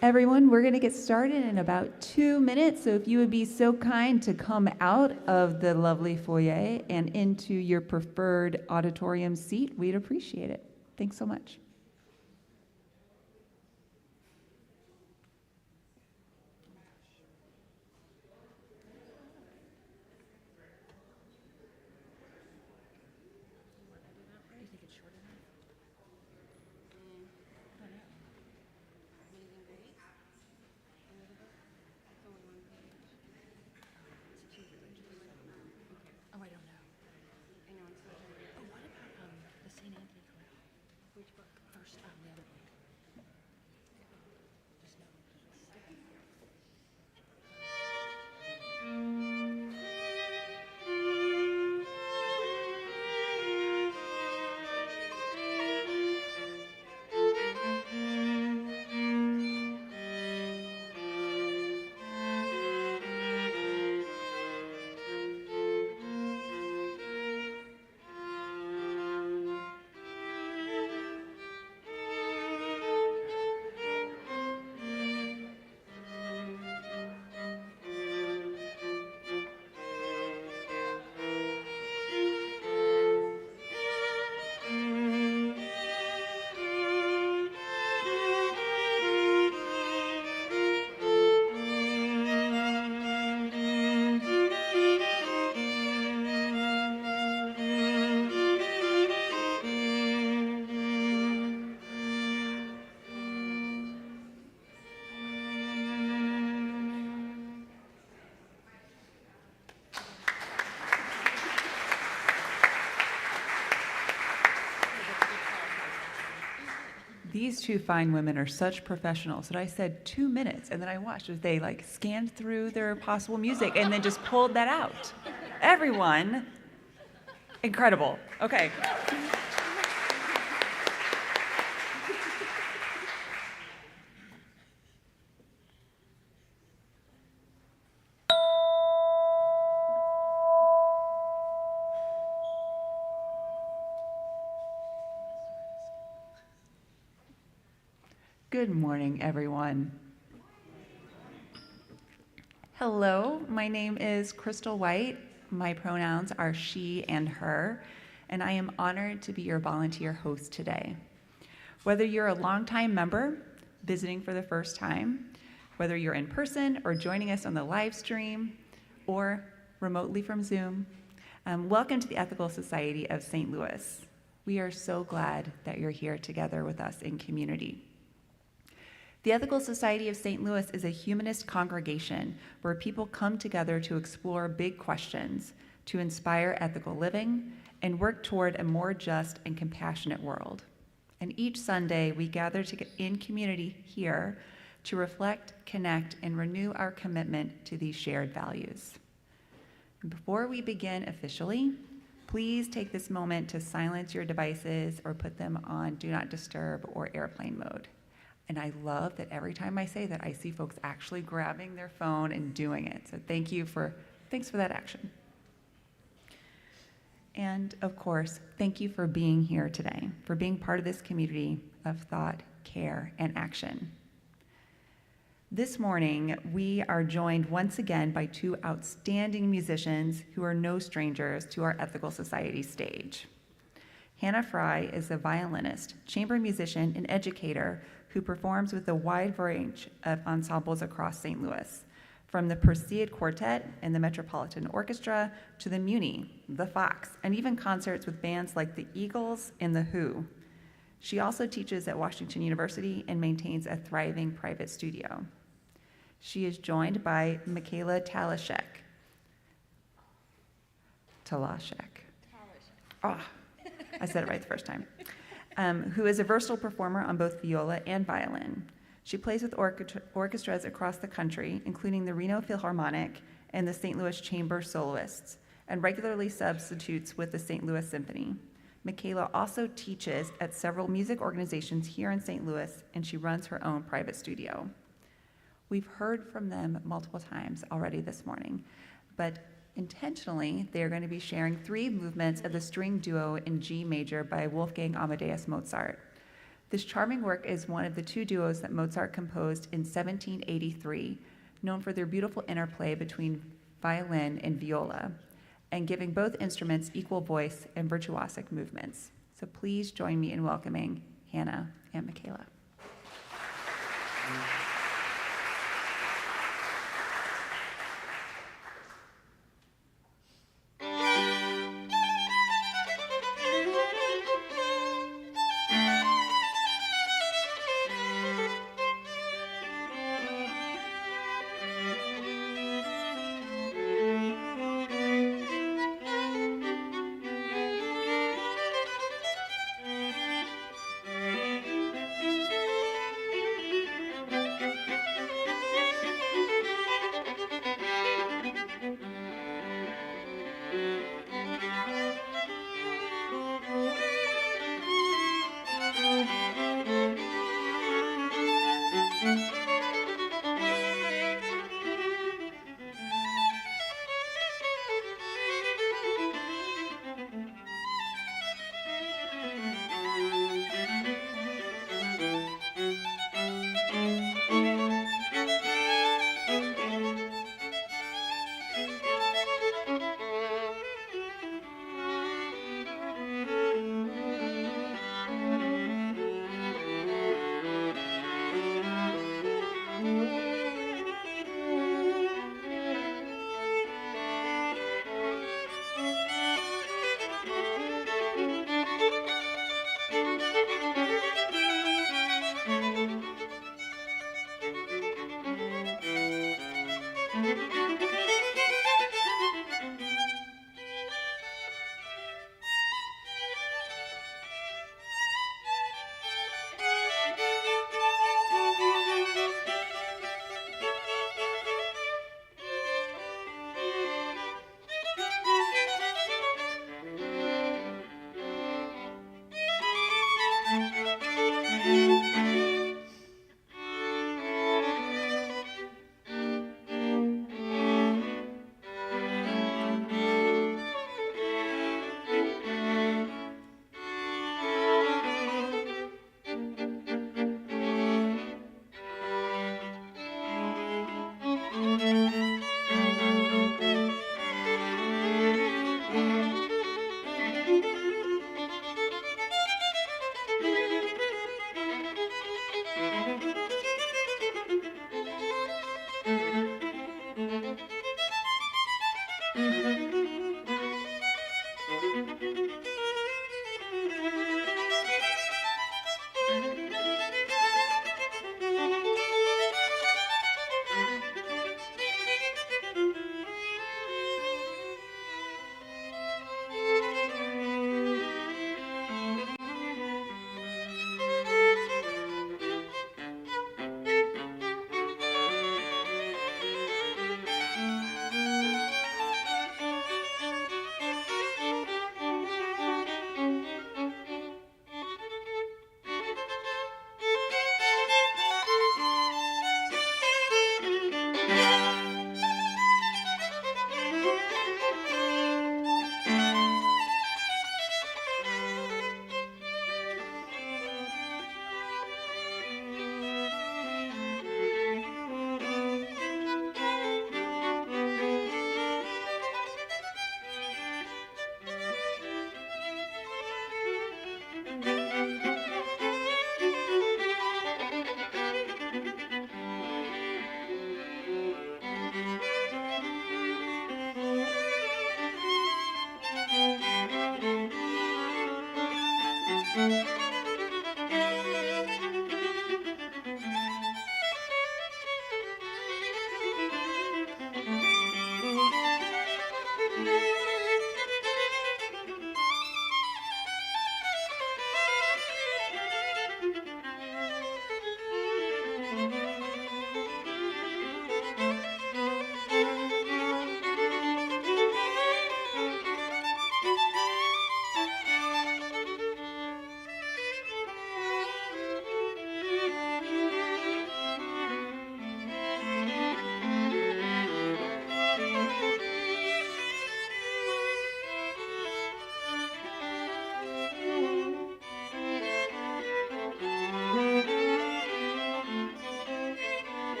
Everyone, we're going to get started in about 2 minutes, so if you would be so kind to come out of the lovely foyer and into your preferred auditorium seat, we'd appreciate it. Thanks so much. These two fine women are such professionals that I said 2 minutes, and then I watched as they scanned through their possible music and then just pulled that out. Everyone, incredible. Okay. Good morning, everyone. Hello, my name is Crystal White. My pronouns are she and her, and I am honored to be your volunteer host today. Whether you're a longtime member, visiting for the first time, whether you're in person or joining us on the live stream, or remotely from Zoom, welcome to the Ethical Society of St. Louis. We are so glad that you're here together with us in community. The Ethical Society of St. Louis is a humanist congregation where people come together to explore big questions, to inspire ethical living, and work toward a more just and compassionate world. And each Sunday, we gather in community here to reflect, connect, and renew our commitment to these shared values. Before we begin officially, please take this moment to silence your devices or put them on Do Not Disturb or airplane mode. And I love that every time I say that, I see folks actually grabbing their phone and doing it. So thanks for that action. And of course, thank you for being here today, for being part of this community of thought, care, and action. This morning, we are joined once again by two outstanding musicians who are no strangers to our Ethical Society stage. Hannah Fry is a violinist, chamber musician, and educator who performs with a wide range of ensembles across St. Louis, from the Perseid Quartet and the Metropolitan Orchestra to the Muni, the Fox, and even concerts with bands like the Eagles and the Who. She also teaches at Washington University and maintains a thriving private studio. She is joined by Michaela Talashek. Oh, I said it right the first time. Who is a versatile performer on both viola and violin. She plays with orchestras across the country, including the Reno Philharmonic and the St. Louis Chamber Soloists, and regularly substitutes with the St. Louis Symphony. Michaela also teaches at several music organizations here in St. Louis, and she runs her own private studio. We've heard from them multiple times already this morning, but intentionally, they are going to be sharing 3 movements of the string duo in G major by Wolfgang Amadeus Mozart. This charming work is one of the two duos that Mozart composed in 1783, known for their beautiful interplay between violin and viola, and giving both instruments equal voice and virtuosic movements. So please join me in welcoming Hannah and Michaela.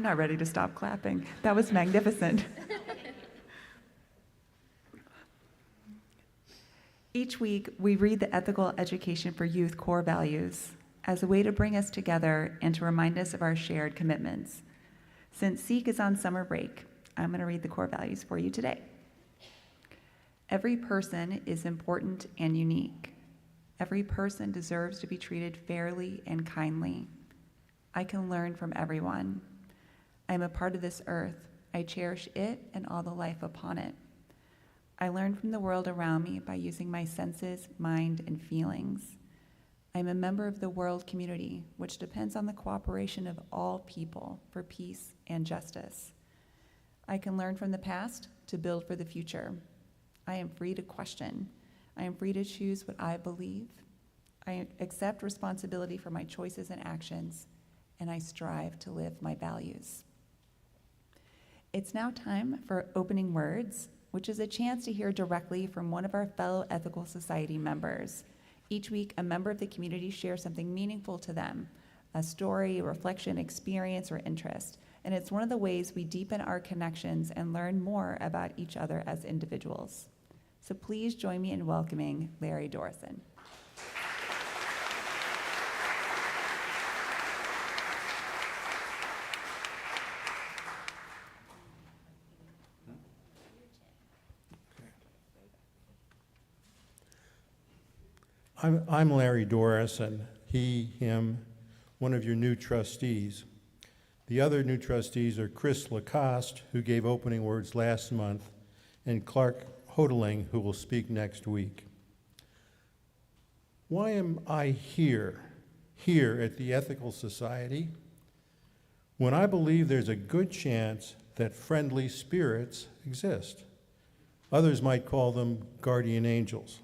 I'm not ready to stop clapping. That was magnificent. Each week, we read the Ethical Education for Youth core values as a way to bring us together and to remind us of our shared commitments. Since Seek is on summer break, I'm going to read the core values for you today. Every person is important and unique. Every person deserves to be treated fairly and kindly. I can learn from everyone. I am a part of this earth. I cherish it and all the life upon it. I learn from the world around me by using my senses, mind, and feelings. I am a member of the world community, which depends on the cooperation of all people for peace and justice. I can learn from the past to build for the future. I am free to question. I am free to choose what I believe. I accept responsibility for my choices and actions, and I strive to live my values. It's now time for opening words, which is a chance to hear directly from one of our fellow Ethical Society members. Each week, a member of the community shares something meaningful to them, a story, a reflection, experience, or interest. And it's one of the ways we deepen our connections and learn more about each other as individuals. So please join me in welcoming Larry Dorison. I'm Larry Dorison, he, him, one of your new trustees. The other new trustees are Chris Lacoste, who gave opening words last month, and Clark Hodeling, who will speak next week. Why am I here at the Ethical Society, when I believe there's a good chance that friendly spirits exist? Others might call them guardian angels.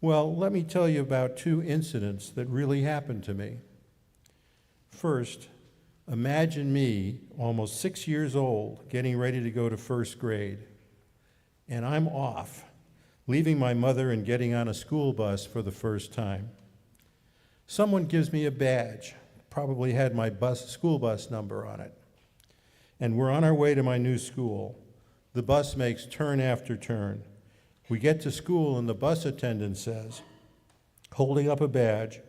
Well, let me tell you about two incidents that really happened to me. First, imagine me, almost 6 years old, getting ready to go to first grade, and I'm off, leaving my mother and getting on a school bus for the first time. Someone gives me a badge, probably had my school bus number on it, and we're on our way to my new school. The bus makes turn after turn. We get to school and the bus attendant says, holding up a badge,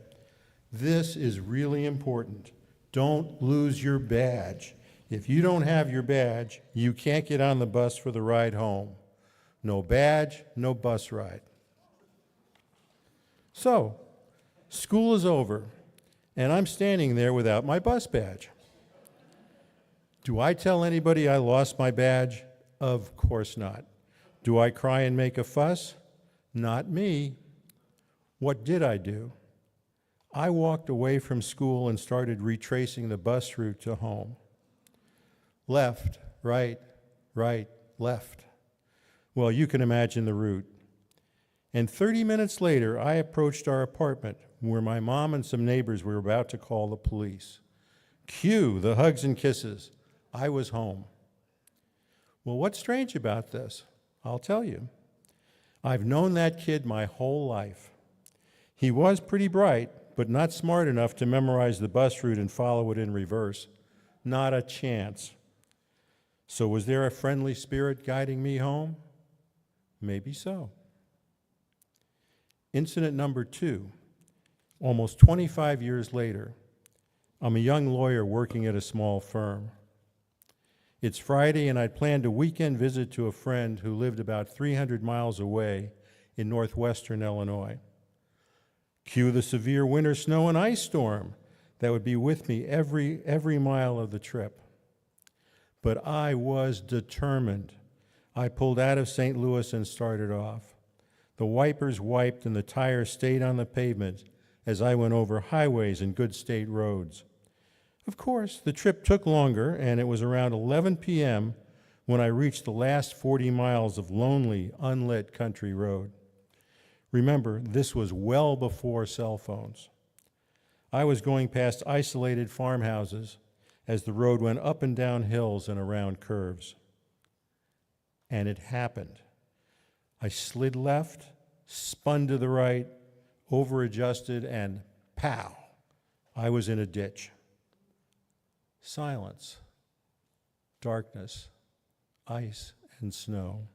"This is really important. Don't lose your badge. If you don't have your badge, you can't get on the bus for the ride home. No badge, no bus ride." So, school is over, and I'm standing there without my bus badge. Do I tell anybody I lost my badge? Of course not. Do I cry and make a fuss? Not me. What did I do? I walked away from school and started retracing the bus route to home. Left, right, left. Well, you can imagine the route. And 30 minutes later, I approached our apartment where my mom and some neighbors were about to call the police. Cue the hugs and kisses. I was home. Well, what's strange about this? I'll tell you. I've known that kid my whole life. He was pretty bright, but not smart enough to memorize the bus route and follow it in reverse. Not a chance. So was there a friendly spirit guiding me home? Maybe so. Incident number 2, almost 25 years later, I'm a young lawyer working at a small firm. It's Friday, and I'd planned a weekend visit to a friend who lived about 300 miles away in northwestern Illinois. Cue the severe winter snow and ice storm that would be with me every mile of the trip. But I was determined. I pulled out of St. Louis and started off. The wipers wiped and the tires stayed on the pavement as I went over highways and good state roads. Of course, the trip took longer, and it was around 11 p.m. when I reached the last 40 miles of lonely, unlit country road. Remember, this was well before cell phones. I was going past isolated farmhouses as the road went up and down hills and around curves. And it happened. I slid left, spun to the right, over-adjusted, and pow, I was in a ditch. Silence. darkness, ice, and snow.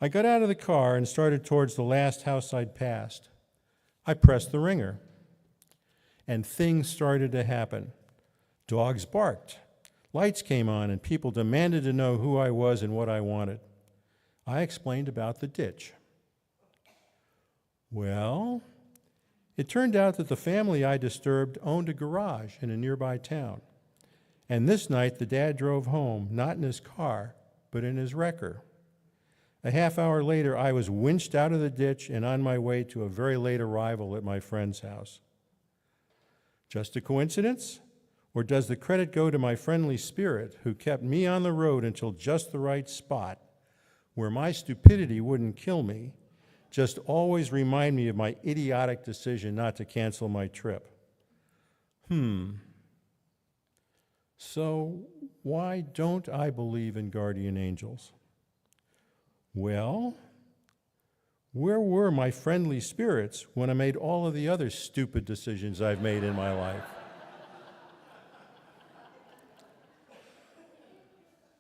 I got out of the car and started towards the last house I'd passed. I pressed the ringer, and things started to happen. Dogs barked, lights came on, and people demanded to know who I was and what I wanted. I explained about the ditch. Well, it turned out that the family I disturbed owned a garage in a nearby town. And this night, the dad drove home, not in his car, but in his wrecker. A half hour later, I was winched out of the ditch and on my way to a very late arrival at my friend's house. Just a coincidence? Or does the credit go to my friendly spirit who kept me on the road until just the right spot, where my stupidity wouldn't kill me, just always remind me of my idiotic decision not to cancel my trip? So why don't I believe in guardian angels? Well, where were my friendly spirits when I made all of the other stupid decisions I've made in my life?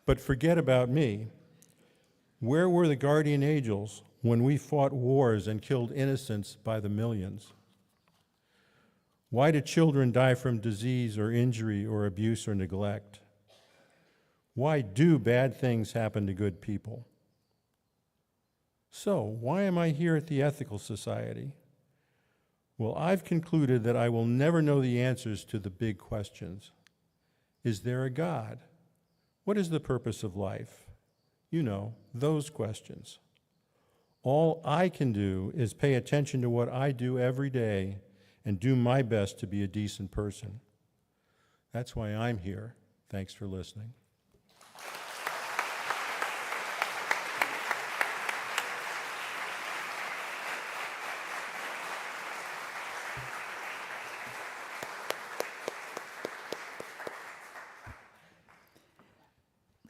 But forget about me. Where were the guardian angels when we fought wars and killed innocents by the millions? Why do children die from disease or injury or abuse or neglect? Why do bad things happen to good people? So, why am I here at the Ethical Society? Well, I've concluded that I will never know the answers to the big questions. Is there a God? What is the purpose of life? You know, those questions. All I can do is pay attention to what I do every day and do my best to be a decent person. That's why I'm here. Thanks for listening.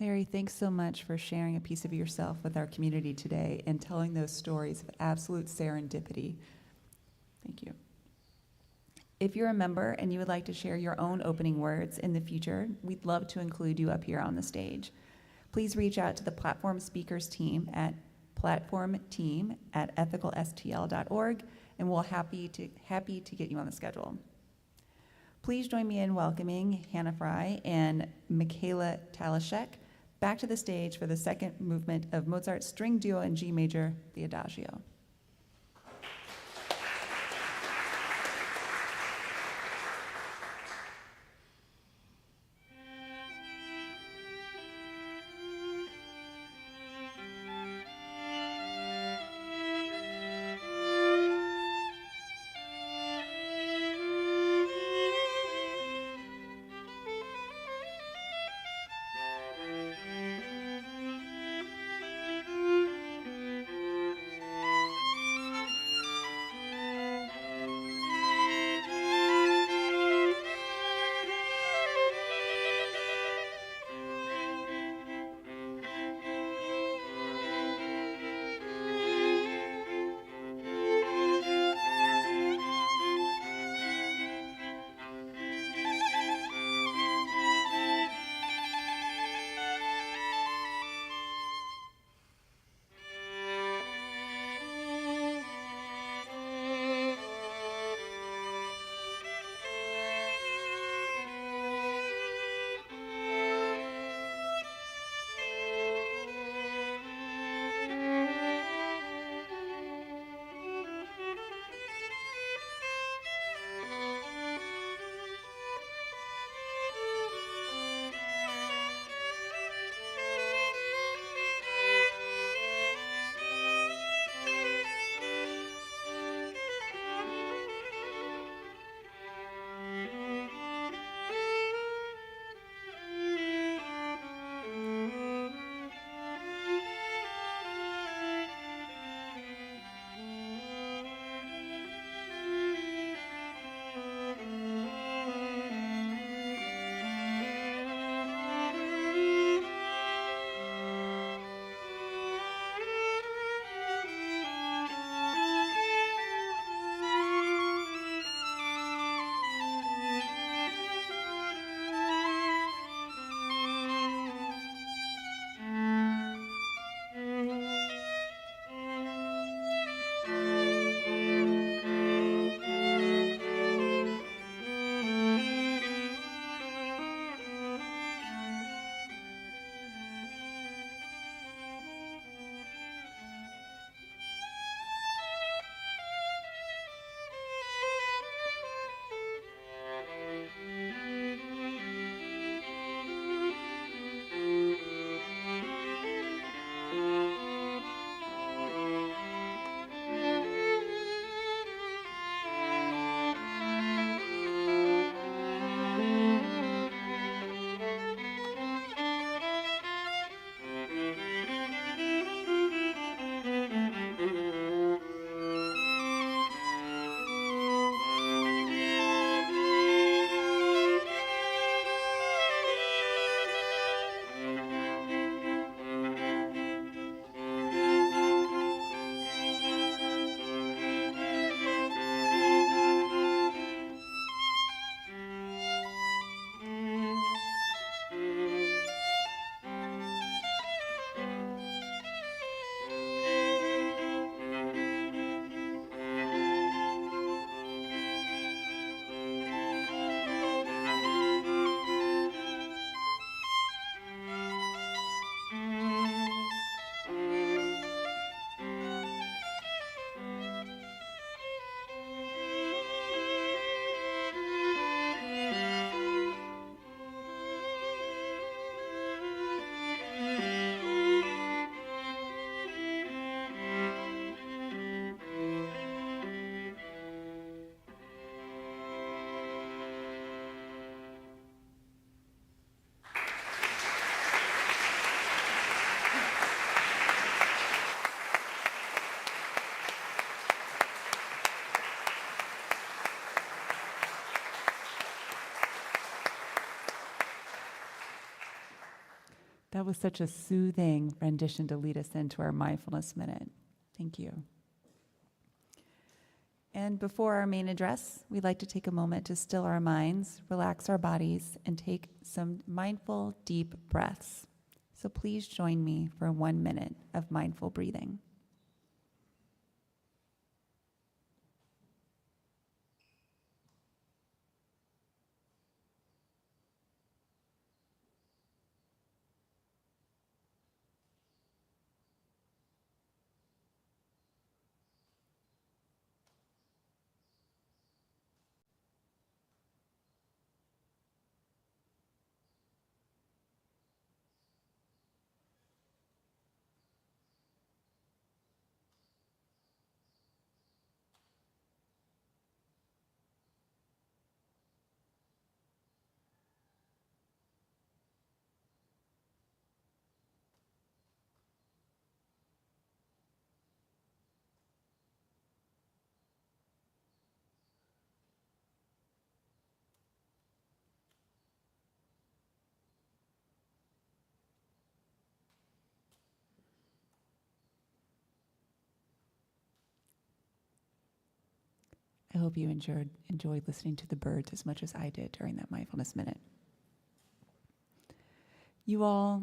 Larry, thanks so much for sharing a piece of yourself with our community today and telling those stories of absolute serendipity. Thank you. If you're a member and you would like to share your own opening words in the future, we'd love to include you up here on the stage. Please reach out to the Platform Speakers team at platformteam@ethicalstl.org, and we'll happy to get you on the schedule. Please join me in welcoming Hannah Fry and Michaela Talashek back to the stage for the second movement of Mozart's string duo in G major, the Adagio. That was such a soothing rendition to lead us into our mindfulness minute. Thank you. And before our main address, we'd like to take a moment to still our minds, relax our bodies, and take some mindful, deep breaths. So please join me for 1 minute of mindful breathing. I hope you enjoyed listening to the birds as much as I did during that mindfulness minute. You all,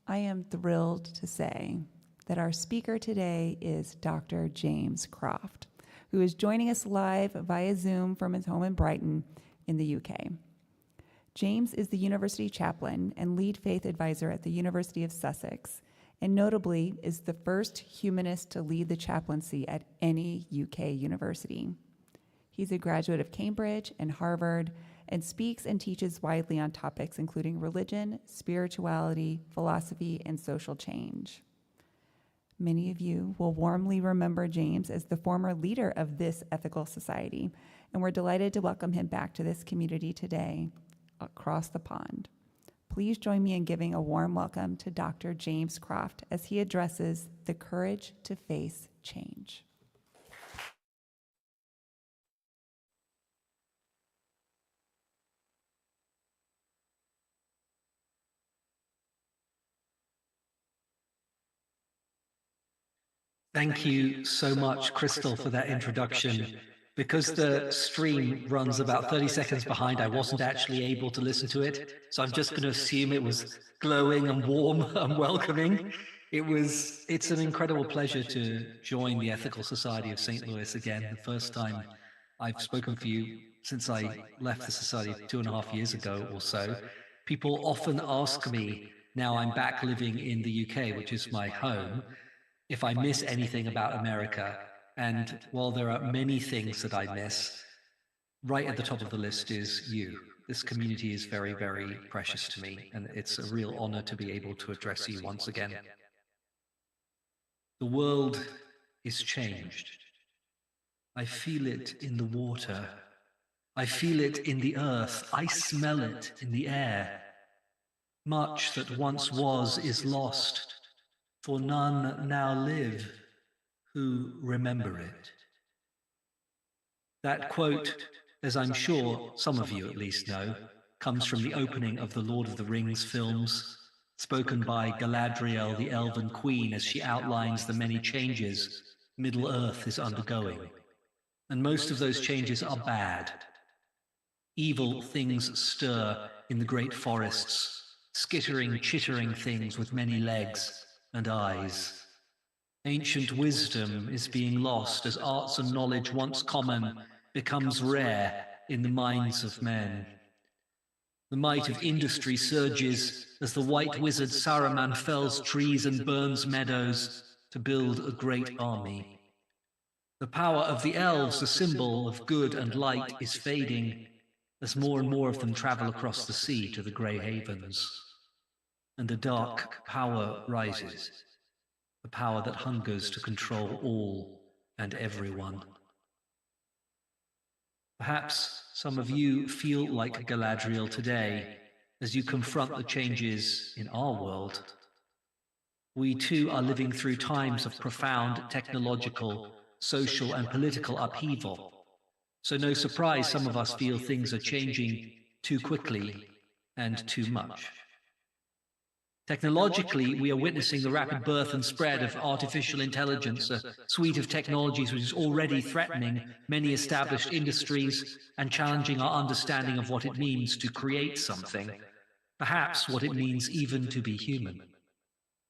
I am thrilled to say that our speaker today is Dr. James Croft, who is joining us live via Zoom from his home in Brighton in the UK. James is the university chaplain and lead faith advisor at the University of Sussex, and notably is the first humanist to lead the chaplaincy at any UK university. He's a graduate of Cambridge and Harvard and speaks and teaches widely on topics including religion, spirituality, philosophy, and social change. Many of you will warmly remember James as the former leader of this ethical society, and we're delighted to welcome him back to this community today across the pond. Please join me in giving a warm welcome to Dr. James Croft as he addresses the courage to face change. Thank you so much, Crystal, for that introduction. Because the stream runs about 30 seconds behind, I wasn't actually able to listen to it, so I'm just going to assume it was glowing and warm and welcoming. It's an incredible pleasure to join the Ethical Society of St. Louis again, the first time I've spoken for you since I left the society 2.5 years ago or so. People often ask me, now I'm back living in the UK, which is my home, if I miss anything about America. And while there are many things that I miss, right at the top of the list is you. This community is very, very precious to me, and it's a real honor to be able to address you once again. The world is changed. I feel it in the water. I feel it in the earth. I smell it in the air. Much that once was is lost, for none now live who remember it. That quote, as I'm sure some of you at least know, comes from the opening of the Lord of the Rings films, spoken by Galadriel, the Elven Queen, as she outlines the many changes Middle-earth is undergoing. And most of those changes are bad. Evil things stir in the great forests, skittering, chittering things with many legs and eyes. Ancient wisdom is being lost as arts and knowledge once common becomes rare in the minds of men. The might of industry surges as the white wizard Saruman fells trees and burns meadows to build a great army. The power of the elves, a symbol of good and light, is fading as more and more of them travel across the sea to the Grey Havens. And the dark power rises, the power that hungers to control all and everyone. Perhaps some of you feel like Galadriel today as you confront the changes in our world. We too are living through times of profound technological, social and political upheaval. So no surprise some of us feel things are changing too quickly and too much. Technologically, we are witnessing the rapid birth and spread of artificial intelligence, a suite of technologies which is already threatening many established industries and challenging our understanding of what it means to create something, perhaps what it means even to be human.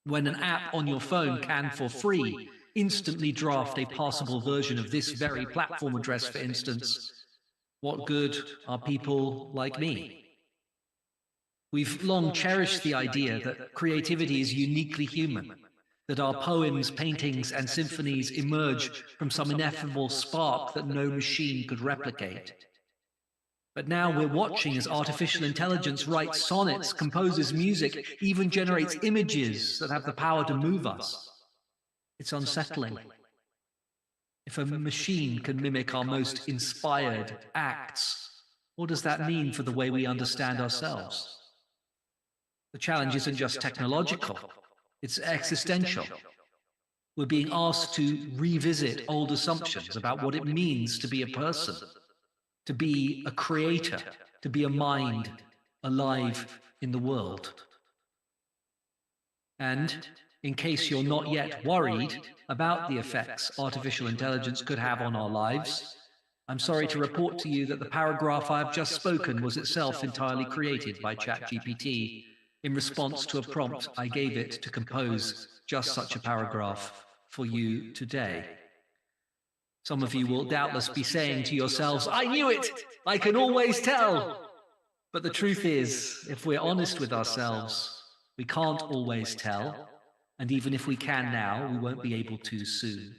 When an app on your phone can, for free, instantly draft a passable version of this very platform address, for instance, what good are people like me? We've long cherished the idea that creativity is uniquely human, that our poems, paintings, and symphonies emerge from some ineffable spark that no machine could replicate. But now we're watching as artificial intelligence writes sonnets, composes music, even generates images that have the power to move us. It's unsettling. If a machine can mimic our most inspired acts, what does that mean for the way we understand ourselves? The challenge isn't just technological, it's existential. We're being asked to revisit old assumptions about what it means to be a person, to be a creator, to be a mind alive in the world. And in case you're not yet worried about the effects artificial intelligence could have on our lives, I'm sorry to report to you that the paragraph I've just spoken was itself entirely created by ChatGPT in response to a prompt I gave it to compose just such a paragraph for you today. Some of you will doubtless be saying to yourselves, "I knew it! I can always tell!" But the truth is, if we're honest with ourselves, we can't always tell, and even if we can now, we won't be able to soon.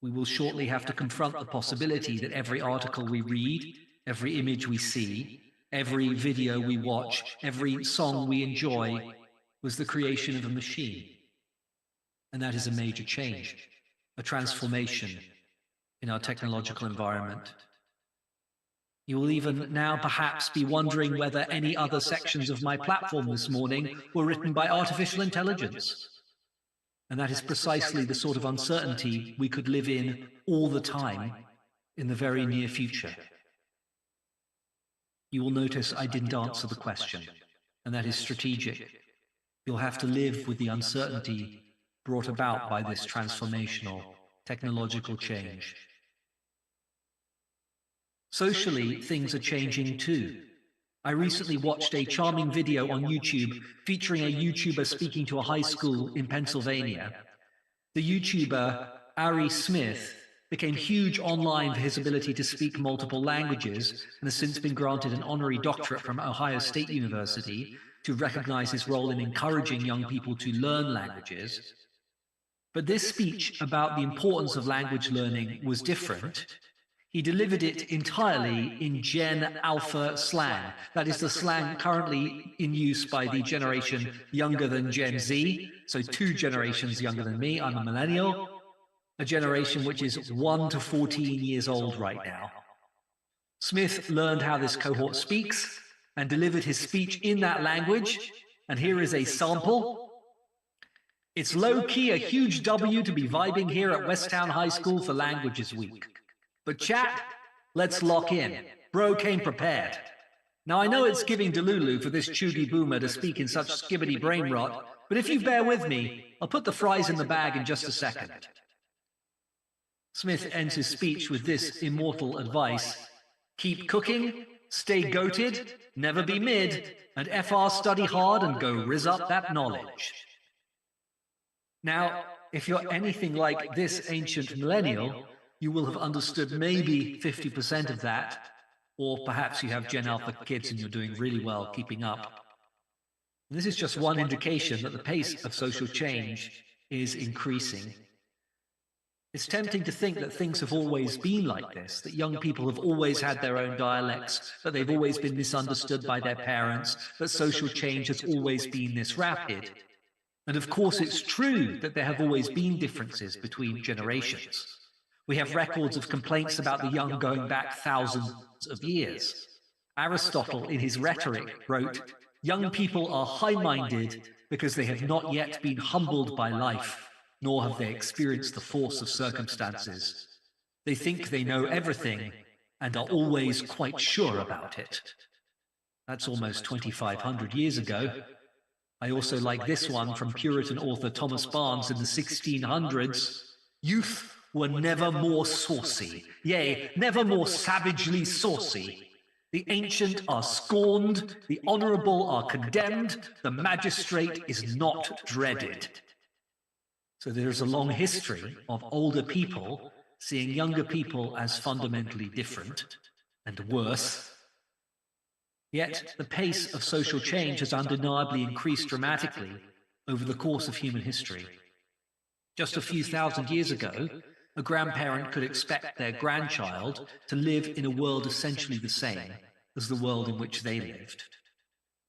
We will shortly have to confront the possibility that every article we read, every image we see, every video we watch, every song we enjoy was the creation of a machine. And that is a major change, a transformation in our technological environment. You will even now perhaps be wondering whether any other sections of my platform this morning were written by artificial intelligence. And that is precisely the sort of uncertainty we could live in all the time in the very near future. You will notice I didn't answer the question, and that is strategic. You'll have to live with the uncertainty brought about by this transformational technological change. Socially, things are changing too. I recently watched a charming video on YouTube featuring a YouTuber speaking to a high school in Pennsylvania. The YouTuber, Ari Smith, became huge online for his ability to speak multiple languages and has since been granted an honorary doctorate from Ohio State University to recognize his role in encouraging young people to learn languages. But this speech about the importance of language learning was different. He delivered it entirely in Gen Alpha slang. That is the slang currently in use by the generation younger than Gen Z, so 2 generations younger than me. I'm a millennial, a generation which is 1 to 14 years old right now. Smith learned how this cohort speaks and delivered his speech in that language, and here is a sample. It's low-key a huge W to be vibing here at Westtown High School for Languages Week. But chat, let's lock in. Bro came prepared. Now I know it's giving Delulu for this chuggy boomer to speak in such skibbity brain rot, but if you bear with me, I'll put the fries in the bag in just a second. Smith ends his speech with this immortal advice: keep cooking, stay goated, never be mid, and FR study hard and go rizz up that knowledge. Now, if you're anything like this ancient millennial, you will have understood maybe 50% of that, or perhaps you have Gen Alpha kids and you're doing really well keeping up. And this is just one indication that the pace of social change is increasing. It's tempting to think that things have always been like this, that young people have always had their own dialects, that they've always been misunderstood by their parents, that social change has always been this rapid. And of course it's true that there have always been differences between generations. We have records of complaints about the young going back thousands of years. Aristotle, in his Rhetoric, wrote, "Young people are high-minded because they have not yet been humbled by life, nor have they experienced the force of circumstances. They think they know everything and are always quite sure about it." That's almost 2,500 years ago. I also like this one from Puritan author Thomas Barnes in the 1600s. Youth were never more saucy, yea, never more savagely saucy. The ancient are scorned, the honourable are condemned, the magistrate is not dreaded. So there is a long history of older people seeing younger people as fundamentally different and worse. Yet the pace of social change has undeniably increased dramatically over the course of human history. Just a few thousand years ago, a grandparent could expect their grandchild to live in a world essentially the same as the world in which they lived.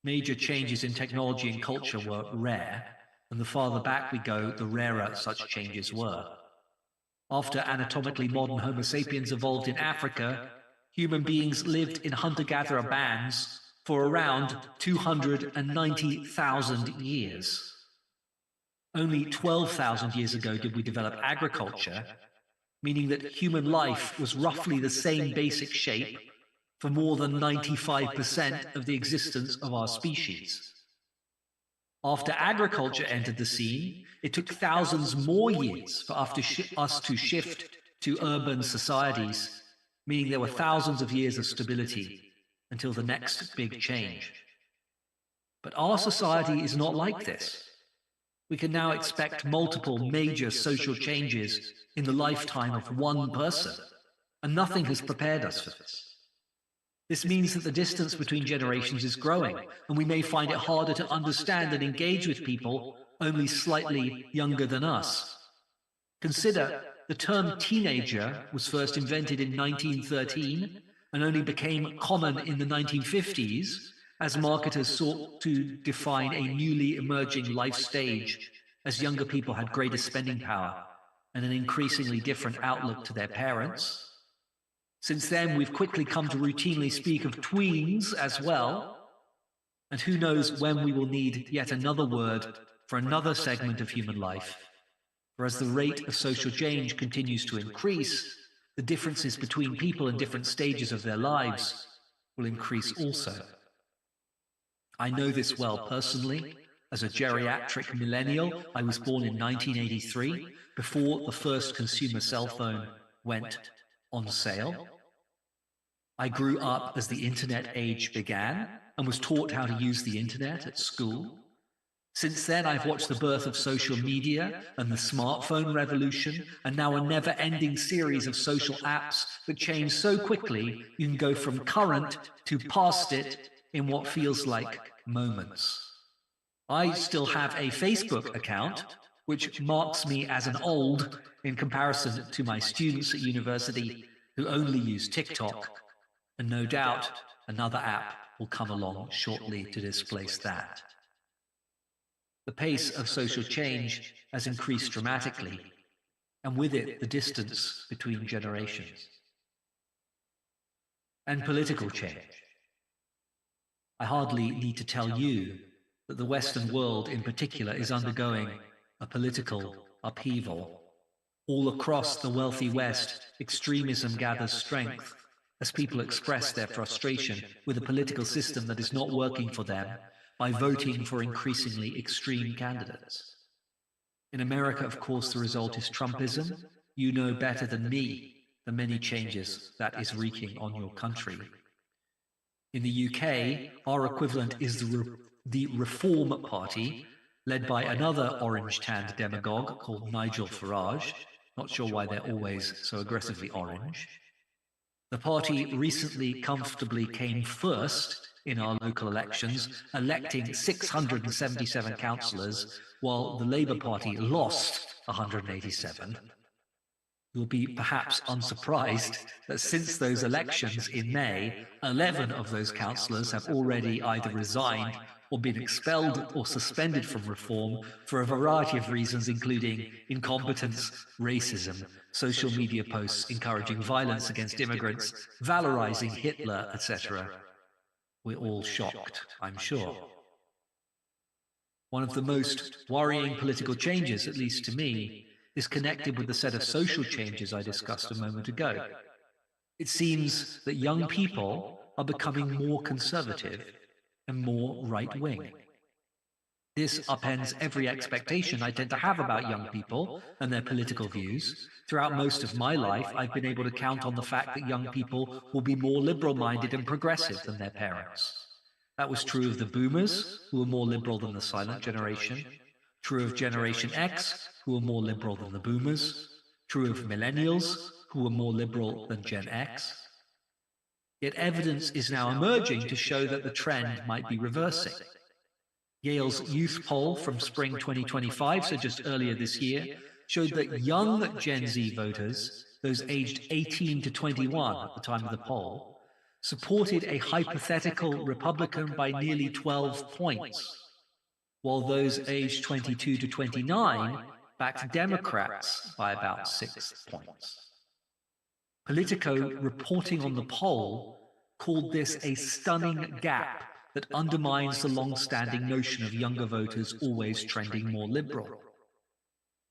Major changes in technology and culture were rare, and the farther back we go, the rarer such changes were. After anatomically modern Homo sapiens evolved in Africa, human beings lived in hunter-gatherer bands for around 290,000 years. Only 12,000 years ago did we develop agriculture, meaning that human life was roughly the same basic shape for more than 95% of the existence of our species. After agriculture entered the scene, it took thousands more years for us to shift to urban societies, meaning there were thousands of years of stability until the next big change. But our society is not like this. We can now expect multiple major social changes in the lifetime of one person, and nothing has prepared us for this. This means that the distance between generations is growing, and we may find it harder to understand and engage with people only slightly younger than us. Consider the term teenager was first invented in 1913 and only became common in the 1950s as marketers sought to define a newly emerging life stage as younger people had greater spending power and an increasingly different outlook to their parents. Since then, we've quickly come to routinely speak of tweens as well, and who knows when we will need yet another word for another segment of human life. For as the rate of social change continues to increase, the differences between people in different stages of their lives will increase also. I know this well personally. As a geriatric millennial, I was born in 1983, before the first consumer cell phone went on sale. I grew up as the internet age began and was taught how to use the internet at school. Since then, I've watched the birth of social media and the smartphone revolution, and now a never-ending series of social apps that change so quickly you can go from current to past it in what feels like moments. I still have a Facebook account, which marks me as an old in comparison to my students at university who only use TikTok, and no doubt another app will come along shortly to displace that. The pace of social change has increased dramatically, and with it, the distance between generations. And political change. I hardly need to tell you that the Western world in particular is undergoing a political upheaval. All across the wealthy West, extremism gathers strength as people express their frustration with a political system that is not working for them by voting for increasingly extreme candidates. In America, of course, the result is Trumpism. You know better than me the many changes that is wreaking on your country. In the UK, our equivalent is the Reform Party, led by another orange-tanned demagogue called Nigel Farage. Not sure why they're always so aggressively orange. The party recently comfortably came first in our local elections, electing 677 councillors, while the Labour Party lost 187. You'll be perhaps unsurprised that since those elections in May, 11 of those councillors have already either resigned or been expelled or suspended from Reform for a variety of reasons, including incompetence, racism, social media posts encouraging violence against immigrants, valorizing Hitler, etc. We're all shocked, I'm sure. One of the most worrying political changes, at least to me, is connected with the set of social changes I discussed a moment ago. It seems that young people are becoming more conservative and more right-wing. This upends every expectation I tend to have about young people and their political views. Throughout most of my life, I've been able to count on the fact that young people will be more liberal-minded and progressive than their parents. That was true of the boomers, who were more liberal than the silent generation, true of Generation X, who were more liberal than the boomers, true of millennials, who were more liberal than Gen X. Yet evidence is now emerging to show that the trend might be reversing. Yale's youth poll from spring 2025, so just earlier this year, showed that young Gen Z voters, those aged 18 to 21 at the time of the poll, supported a hypothetical Republican by nearly 12 points, while those aged 22 to 29 backed Democrats by about 6 points. Politico, reporting on the poll, called this a stunning gap that undermines the long-standing notion of younger voters always trending more liberal.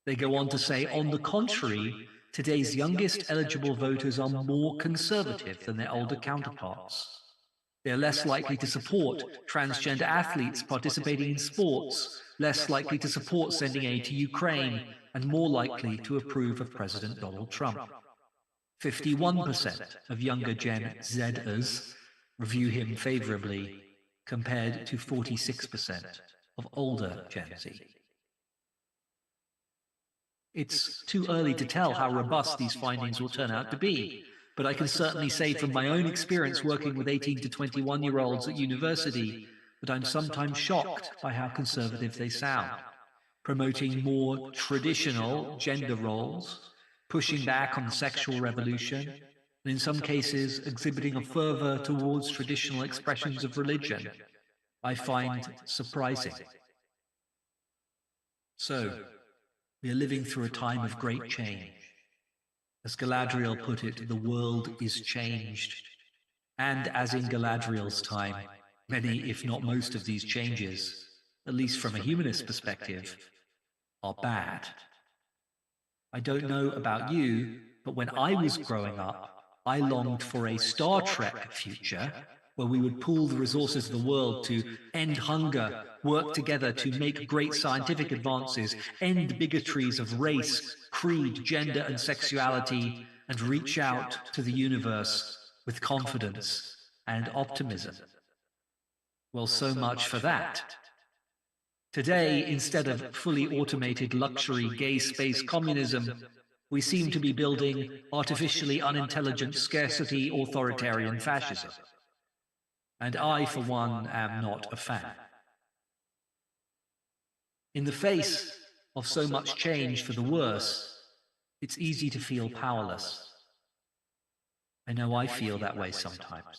They go on to say, on the contrary, today's youngest eligible voters are more conservative than their older counterparts. They are less likely to support transgender athletes participating in sports, less likely to support sending aid to Ukraine, and more likely to approve of President Donald Trump. 51% of younger Gen Zers review him favorably, compared to 46% of older Gen Z. It's too early to tell how robust these findings will turn out to be, but I can certainly say from my own experience working with 18 to 21-year-olds at university that I'm sometimes shocked by how conservative they sound, promoting more traditional gender roles, pushing back on the sexual revolution, and in some cases exhibiting a fervor towards traditional expressions of religion I find surprising. So, we are living through a time of great change. As Galadriel put it, the world is changed. And as in Galadriel's time, many, if not most of these changes, at least from a humanist perspective, are bad. I don't know about you, but when I was growing up, I longed for a Star Trek future where we would pool the resources of the world to end hunger, work together to make great scientific advances, end bigotries of race, creed, gender, and sexuality, and reach out to the universe with confidence and optimism. Well, so much for that. Today, instead of fully automated luxury gay space communism, we seem to be building artificially unintelligent scarcity authoritarian fascism. And I, for one, am not a fan. In the face of so much change for the worse, it's easy to feel powerless. I know I feel that way sometimes.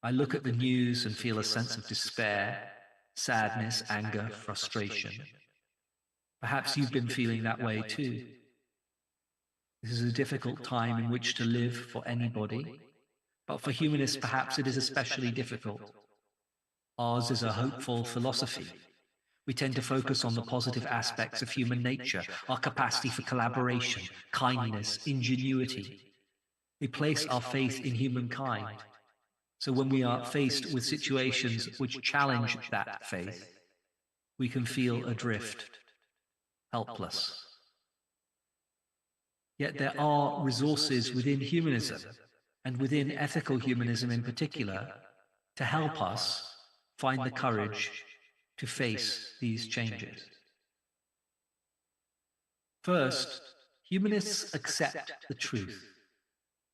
I look at the news and feel a sense of despair, sadness, anger, frustration. Perhaps you've been feeling that way too. This is a difficult time in which to live for anybody, but for humanists perhaps it is especially difficult. Ours is a hopeful philosophy. We tend to focus on the positive aspects of human nature, our capacity for collaboration, kindness, ingenuity. We place our faith in humankind. So when we are faced with situations which challenge that faith, we can feel adrift, helpless. Yet there are resources within humanism, and within ethical humanism in particular, to help us find the courage to face these changes. First, humanists accept the truth.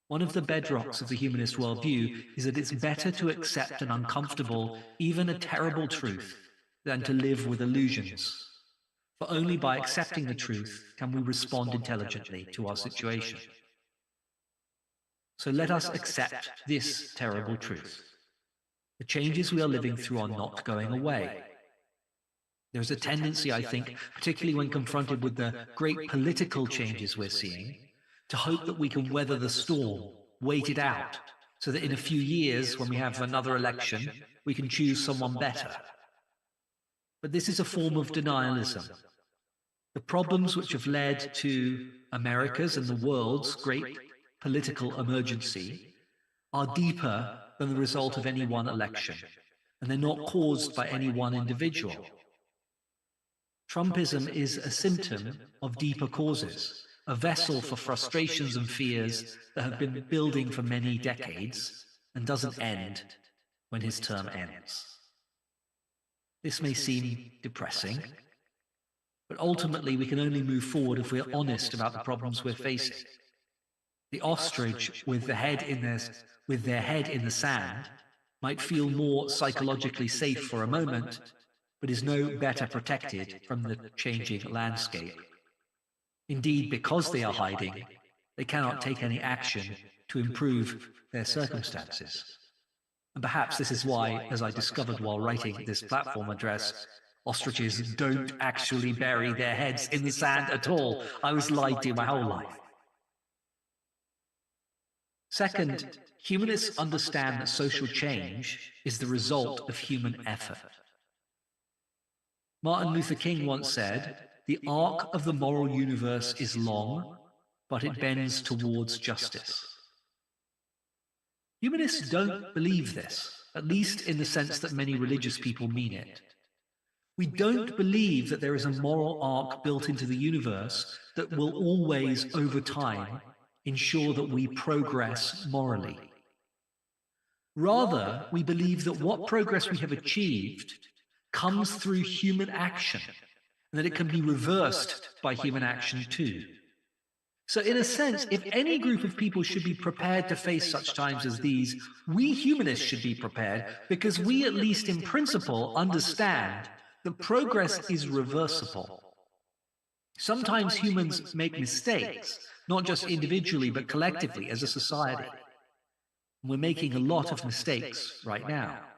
One of the bedrocks of the humanist worldview is that it's better to accept an uncomfortable, even a terrible truth, than to live with illusions. For only by accepting the truth can we respond intelligently to our situation. So let us accept this terrible truth. The changes we are living through are not going away. There's a tendency, I think, particularly when confronted with the great political changes we're seeing, to hope that we can weather the storm, wait it out, so that in a few years, when we have another election, we can choose someone better. But this is a form of denialism. The problems which have led to America's and the world's great political emergency are deeper than the result of any one election, and they're not caused by any one individual. Trumpism is a symptom of deeper causes, a vessel for frustrations and fears that have been building for many decades and doesn't end when his term ends. This may seem depressing, but ultimately we can only move forward if we're honest about the problems we're facing. The ostrich with their head in the sand might feel more psychologically safe for a moment, but is no better protected from the changing landscape. Indeed, because they are hiding, they cannot take any action to improve their circumstances. And perhaps this is why, as I discovered while writing this platform address, ostriches don't actually bury their heads in the sand at all. I was lied to my whole life. Second, humanists understand that social change is the result of human effort. Martin Luther King once said, "The arc of the moral universe is long, but it bends towards justice." Humanists don't believe this, at least in the sense that many religious people mean it. We don't believe that there is a moral arc built into the universe that will always, over time, ensure that we progress morally. Rather, we believe that what progress we have achieved comes through human action, and that it can be reversed by human action too. So in a sense, if any group of people should be prepared to face such times as these, we humanists should be prepared, because we, at least in principle, understand that progress is reversible. Sometimes humans make mistakes, not just individually, but collectively as a society. And we're making a lot of mistakes right now.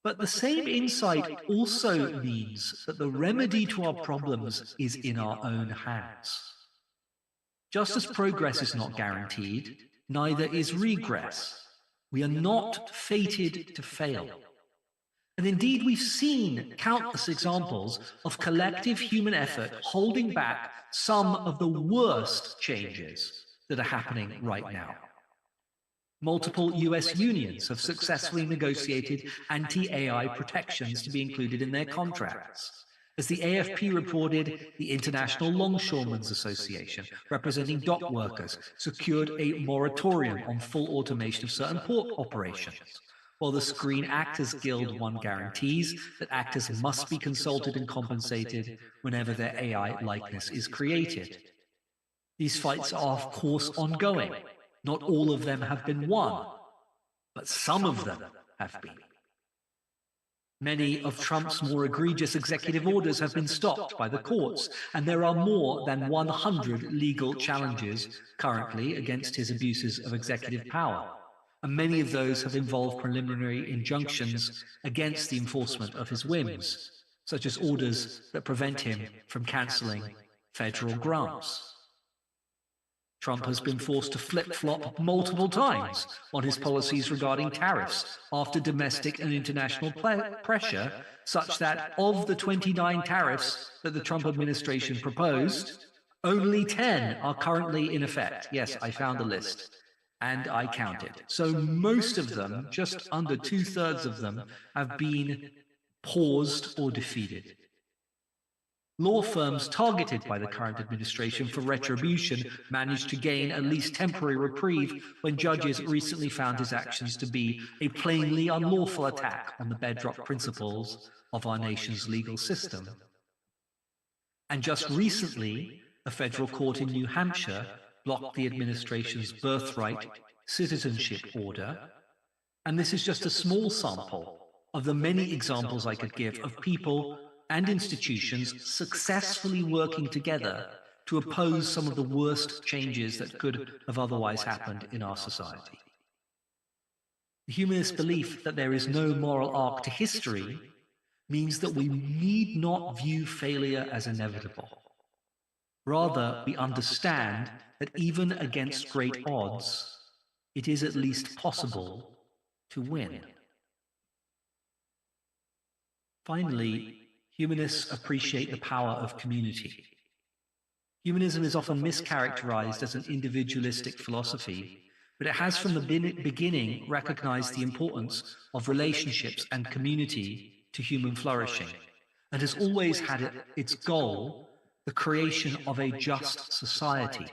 But the same insight also means that the remedy to our problems is in our own hands. Just as progress is not guaranteed, neither is regress. We are not fated to fail. And indeed, we've seen countless examples of collective human effort holding back some of the worst changes that are happening right now. Multiple US unions have successfully negotiated anti-AI protections to be included in their contracts. As the AFP reported, the International Longshoremen's Association, representing dock workers, secured a moratorium on full automation of certain port operations, while the Screen Actors Guild won guarantees that actors must be consulted and compensated whenever their AI likeness is created. These fights are, of course, ongoing. Not all of them have been won, but some of them have been. Many of Trump's more egregious executive orders have been stopped by the courts, and there are more than 100 legal challenges currently against his abuses of executive power, and many of those have involved preliminary injunctions against the enforcement of his whims, such as orders that prevent him from cancelling federal grants. Trump has been forced to flip-flop multiple times on his policies regarding tariffs after domestic and international pressure, such that of the 29 tariffs that the Trump administration proposed, only 10 are currently in effect. Yes, I found a list, and I counted. So most of them, just under 2/3 of them, have been paused or defeated. Law firms targeted by the current administration for retribution managed to gain at least temporary reprieve when judges recently found his actions to be a plainly unlawful attack on the bedrock principles of our nation's legal system. And just recently, a federal court in New Hampshire blocked the administration's birthright citizenship order, and this is just a small sample of the many examples I could give of people and institutions successfully working together to oppose some of the worst changes that could have otherwise happened in our society. The humanist belief that there is no moral arc to history means that we need not view failure as inevitable. Rather, we understand that even against great odds, it is at least possible to win. Finally, humanists appreciate the power of community. Humanism is often mischaracterized as an individualistic philosophy, but it has from the beginning recognized the importance of relationships and community to human flourishing, and has always had its goal the creation of a just society.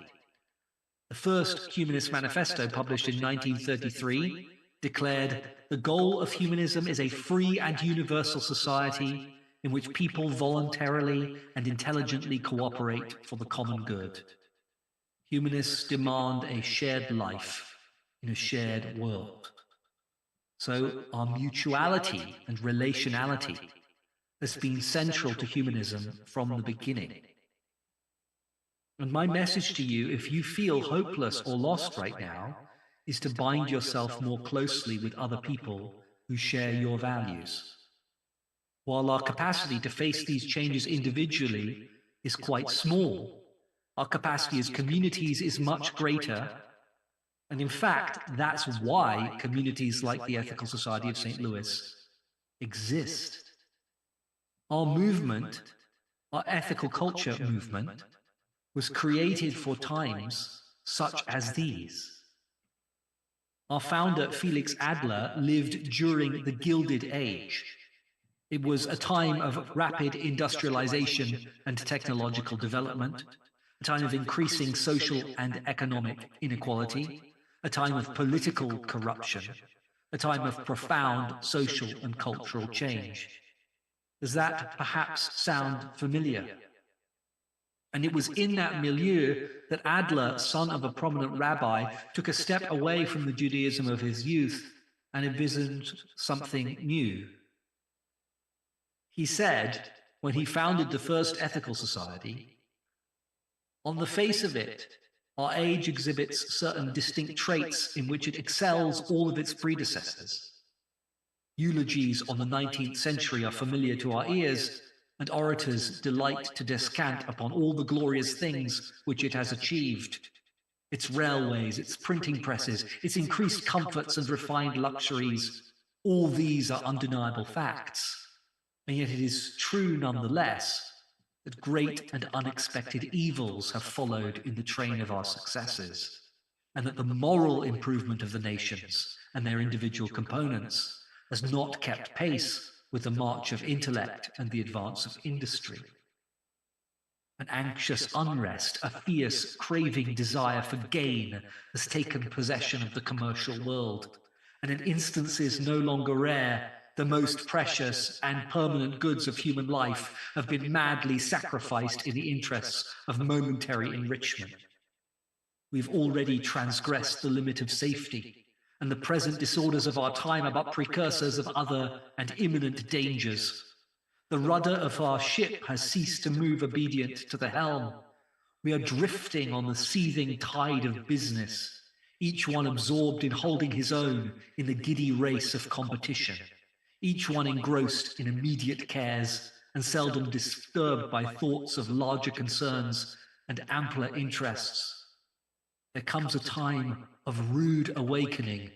The first Humanist manifesto, published in 1933, declared the goal of humanism is a free and universal society in which people voluntarily and intelligently cooperate for the common good. Humanists demand a shared life in a shared world. So our mutuality and relationality has been central to humanism from the beginning. And my message to you, if you feel hopeless or lost right now, is to bind yourself more closely with other people who share your values. While our capacity to face these changes individually is quite small, our capacity as communities is much greater. And in fact, that's why communities like the Ethical Society of St. Louis exist. Our movement, our ethical culture movement, was created for times such as these. Our founder, Felix Adler, lived during the Gilded Age. It was a time of rapid industrialization and technological development, a time of increasing social and economic inequality, a time of political corruption, a time of profound social and cultural change. Does that perhaps sound familiar? And it was in that milieu that Adler, son of a prominent rabbi, took a step away from the Judaism of his youth and envisioned something new. He said, when he founded the first ethical society, "On the face of it, our age exhibits certain distinct traits in which it excels all of its predecessors. Eulogies on the 19th century are familiar to our ears, and orators delight to descant upon all the glorious things which it has achieved. Its railways, its printing presses, its increased comforts and refined luxuries, all these are undeniable facts. And yet it is true nonetheless that great and unexpected evils have followed in the train of our successes, and that the moral improvement of the nations and their individual components has not kept pace with the march of intellect and the advance of industry. An anxious unrest, a fierce, craving desire for gain has taken possession of the commercial world, and in instances no longer rare, the most precious and permanent goods of human life have been madly sacrificed in the interests of momentary enrichment. We've already transgressed the limit of safety, and the present disorders of our time are but precursors of other and imminent dangers. The rudder of our ship has ceased to move obedient to the helm. We are drifting on the seething tide of business, each one absorbed in holding his own in the giddy race of competition, each one engrossed in immediate cares and seldom disturbed by thoughts of larger concerns and ampler interests. There comes a time of rude awakening.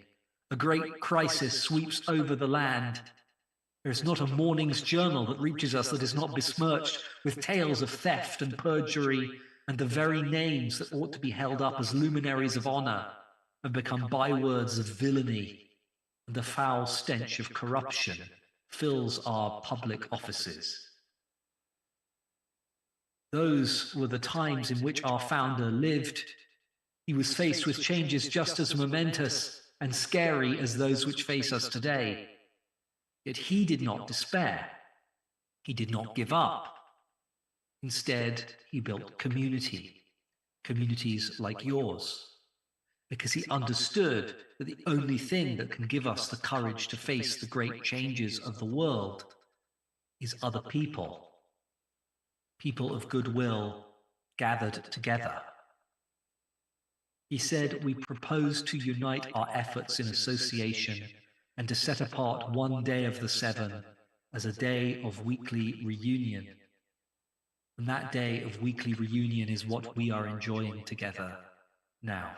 A great crisis sweeps over the land. There is not a morning's journal that reaches us that is not besmirched with tales of theft and perjury, and the very names that ought to be held up as luminaries of honor have become bywords of villainy, and the foul stench of corruption fills our public offices. Those were the times in which our founder lived. He was faced with changes just as momentous and scary as those which face us today. Yet he did not despair. He did not give up. Instead, he built community, communities like yours, because he understood that the only thing that can give us the courage to face the great changes of the world is other people, people of goodwill gathered together. He said, we propose to unite our efforts in association and to set apart one day of the 7 as a day of weekly reunion. And that day of weekly reunion is what we are enjoying together now.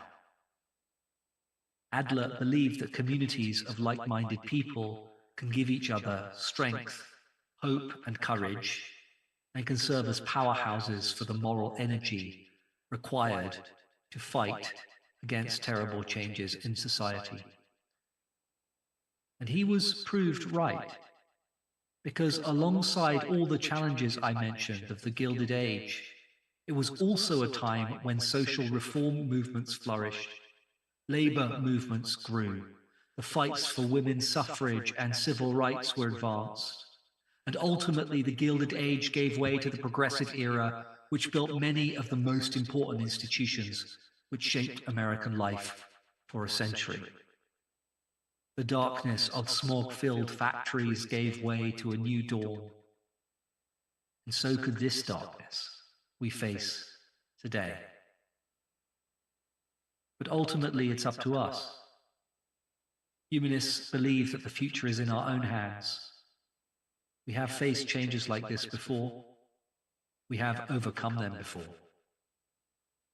Adler believed that communities of like-minded people can give each other strength, hope, and courage, and can serve as powerhouses for the moral energy required to fight against terrible changes in society. And he was proved right, because alongside all the challenges I mentioned of the Gilded Age, it was also a time when social reform movements flourished, labor movements grew, the fights for women's suffrage and civil rights were advanced, and ultimately the Gilded Age gave way to the Progressive Era, which built many of the most important institutions which shaped American life for a century. The darkness of smog-filled factories gave way to a new dawn, and so could this darkness we face today. But ultimately, it's up to us. Humanists believe that the future is in our own hands. We have faced changes like this before. We have overcome them before.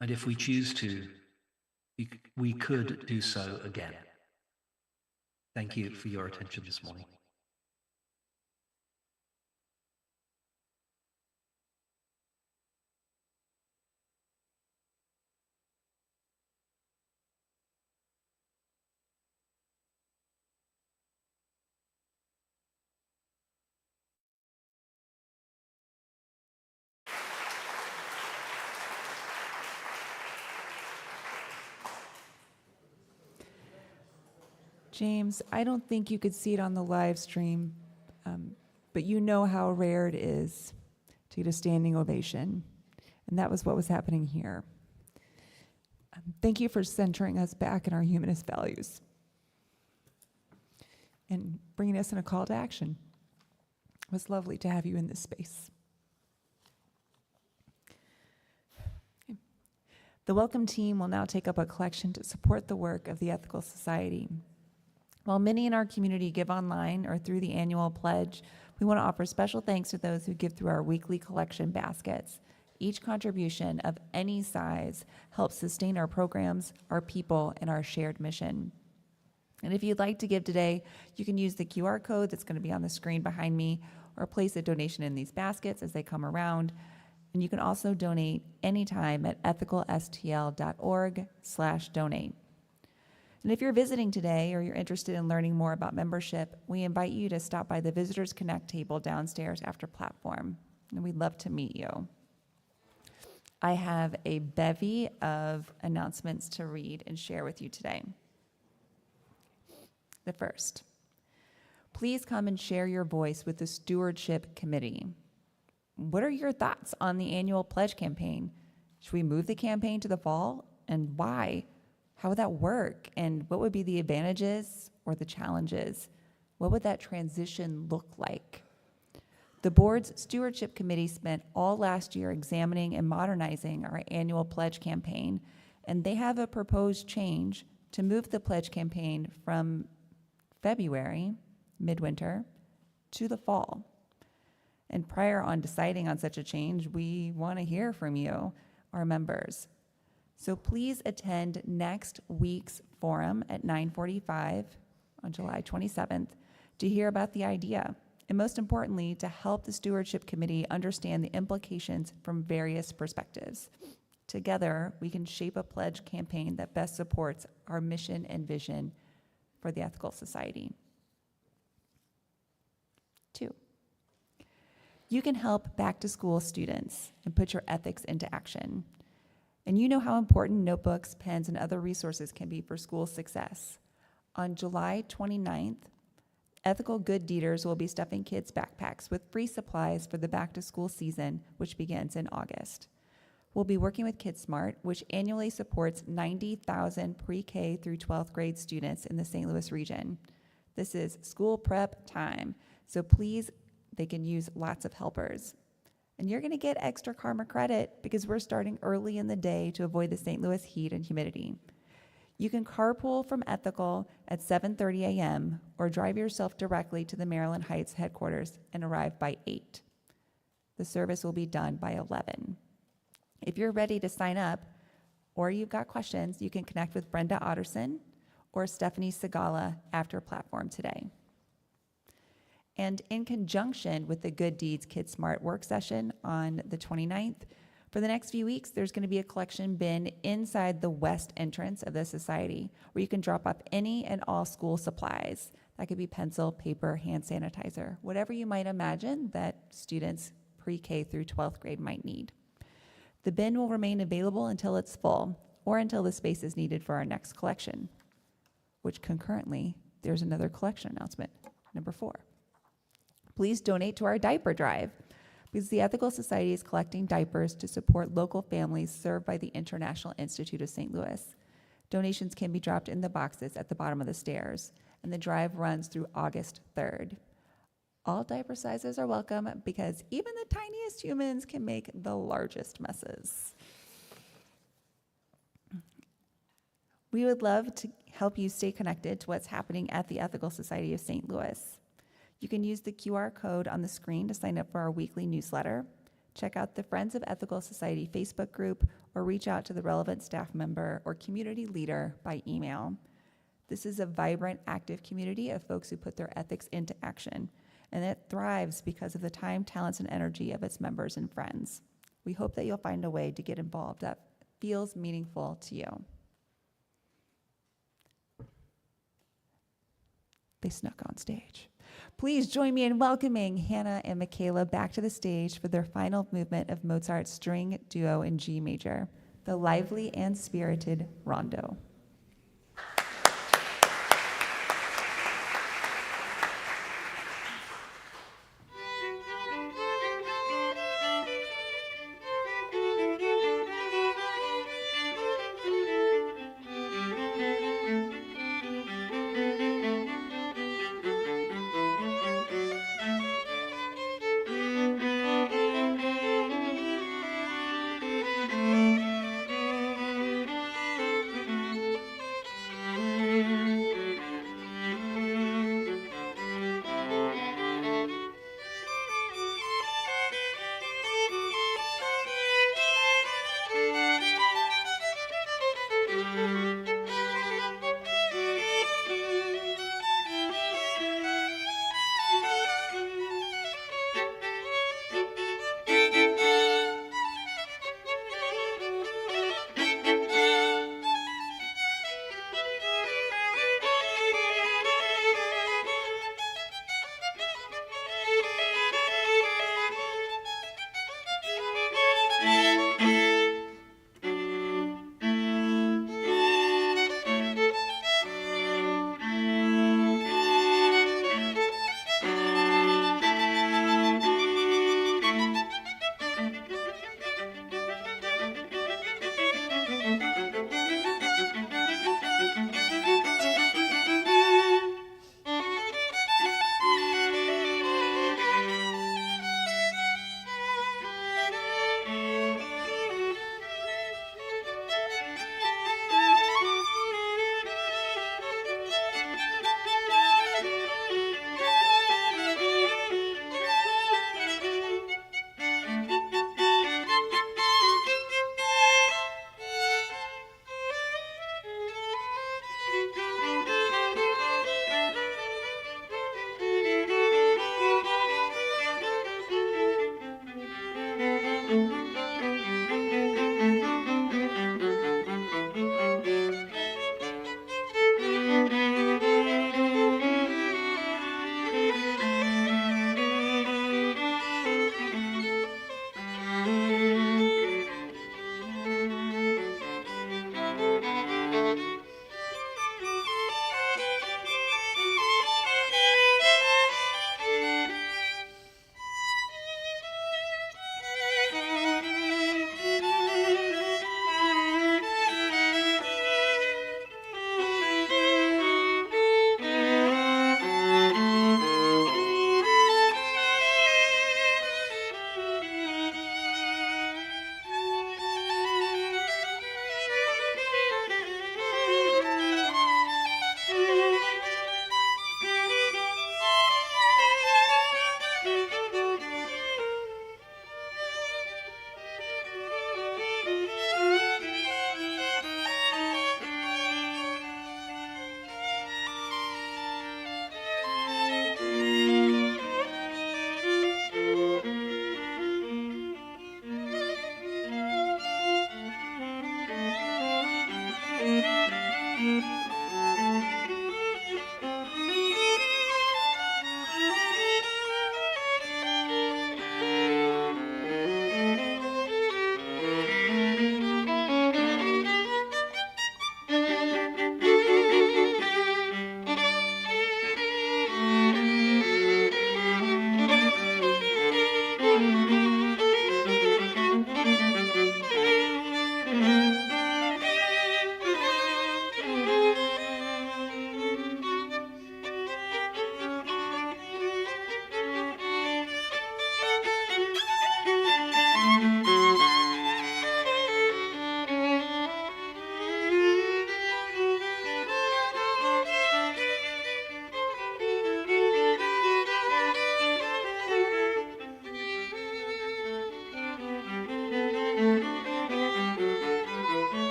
And if we choose to, we could do so again. Thank you for your attention this morning. James, I don't think you could see it on the live stream, but you know how rare it is to get a standing ovation. And that was what was happening here. Thank you for centering us back in our humanist values and bringing us in a call to action. It was lovely to have you in this space. Okay. The Welcome team will now take up a collection to support the work of the Ethical Society. While many in our community give online or through the annual pledge, we want to offer special thanks to those who give through our weekly collection baskets. Each contribution of any size helps sustain our programs, our people, and our shared mission. And if you'd like to give today, you can use the QR code that's going to be on the screen behind me, or place a donation in these baskets as they come around. And you can also donate anytime at ethicalstl.org/donate. And if you're visiting today or you're interested in learning more about membership, we invite you to stop by the Visitors Connect table downstairs after platform, and we'd love to meet you. I have a bevy of announcements to read and share with you today. The first, please come and share your voice with the Stewardship Committee. What are your thoughts on the annual pledge campaign? Should we move the campaign to the fall, and why? How would that work? And what would be the advantages or the challenges? What would that transition look like? The board's stewardship committee spent all last year examining and modernizing our annual pledge campaign, and they have a proposed change to move the pledge campaign from February, midwinter, to the fall. And prior on deciding on such a change, we want to hear from you, our members. So please attend next week's forum at 9:45 on July 27th to hear about the idea, and most importantly, to help the Stewardship Committee understand the implications from various perspectives. Together, we can shape a pledge campaign that best supports our mission and vision for the Ethical Society. 2, you can help back-to-school students and put your ethics into action. And you know how important notebooks, pens, and other resources can be for school success. On July 29th, Ethical Good Deeders will be stuffing kids' backpacks with free supplies for the back-to-school season, which begins in August. We'll be working with KidSmart, which annually supports 90,000 pre-K through 12th grade students in the St. Louis region. This is school prep time, so please, they can use lots of helpers. And you're going to get extra karma credit because we're starting early in the day to avoid the St. Louis heat and humidity. You can carpool from Ethical at 7:30 a.m. or drive yourself directly to the Maryland Heights headquarters and arrive by 8. The service will be done by 11. If you're ready to sign up or you've got questions, you can connect with Brenda Otterson or Stephanie Segala after platform today. And in conjunction with the Good Deeds KidSmart work session on the 29th, for the next few weeks, there's going to be a collection bin inside the west entrance of the society where you can drop off any and all school supplies. That could be pencil, paper, hand sanitizer, whatever you might imagine that students pre-K through 12th grade might need. The bin will remain available until it's full or until the space is needed for our next collection, which concurrently, there's another collection announcement, number 4. Please donate to our diaper drive because the Ethical Society is collecting diapers to support local families served by the International Institute of St. Louis. Donations can be dropped in the boxes at the bottom of the stairs, and the drive runs through August 3rd. All diaper sizes are welcome because even the tiniest humans can make the largest messes. We would love to help you stay connected to what's happening at the Ethical Society of St. Louis. You can use the QR code on the screen to sign up for our weekly newsletter, check out the Friends of Ethical Society Facebook group, or reach out to the relevant staff member or community leader by email. This is a vibrant, active community of folks who put their ethics into action, and it thrives because of the time, talents, and energy of its members and friends. We hope that you'll find a way to get involved that feels meaningful to you. They snuck on stage. Please join me in welcoming Hannah and Michaela back to the stage for their final movement of Mozart's String Duo in G major, the lively and spirited Rondo.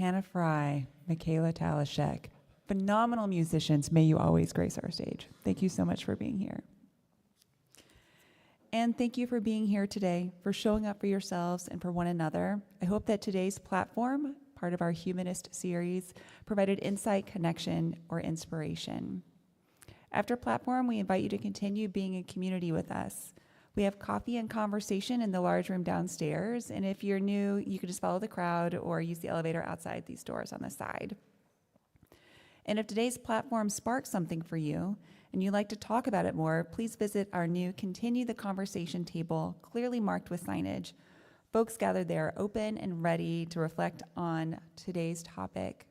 Hannah Fry, Michaela Talashek, phenomenal musicians. May you always grace our stage. Thank you so much for being here. And thank you for being here today, for showing up for yourselves and for one another. I hope that today's platform, part of our Humanist series, provided insight, connection, or inspiration. After platform, we invite you to continue being in community with us. We have coffee and conversation in the large room downstairs, and if you're new, you can just follow the crowd or use the elevator outside these doors on the side. And if today's platform sparks something for you, and you'd like to talk about it more, please visit our new Continue the Conversation table, clearly marked with signage. Folks gathered there open and ready to reflect on today's topic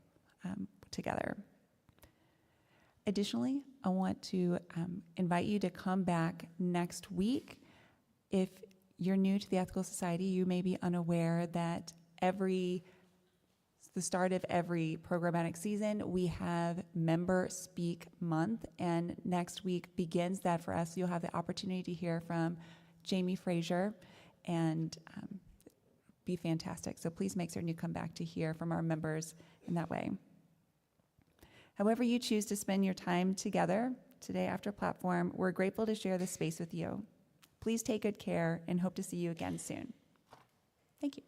together. Additionally, I want to invite you to come back next week. If you're new to the Ethical Society, you may be unaware that the start of every programmatic season, we have Member Speak Month, and next week begins that for us. You'll have the opportunity to hear from Jamie Frazier, and be fantastic. So please make certain you come back to hear from our members in that way. However you choose to spend your time together today after platform, we're grateful to share this space with you. Please take good care and hope to see you again soon. Thank you.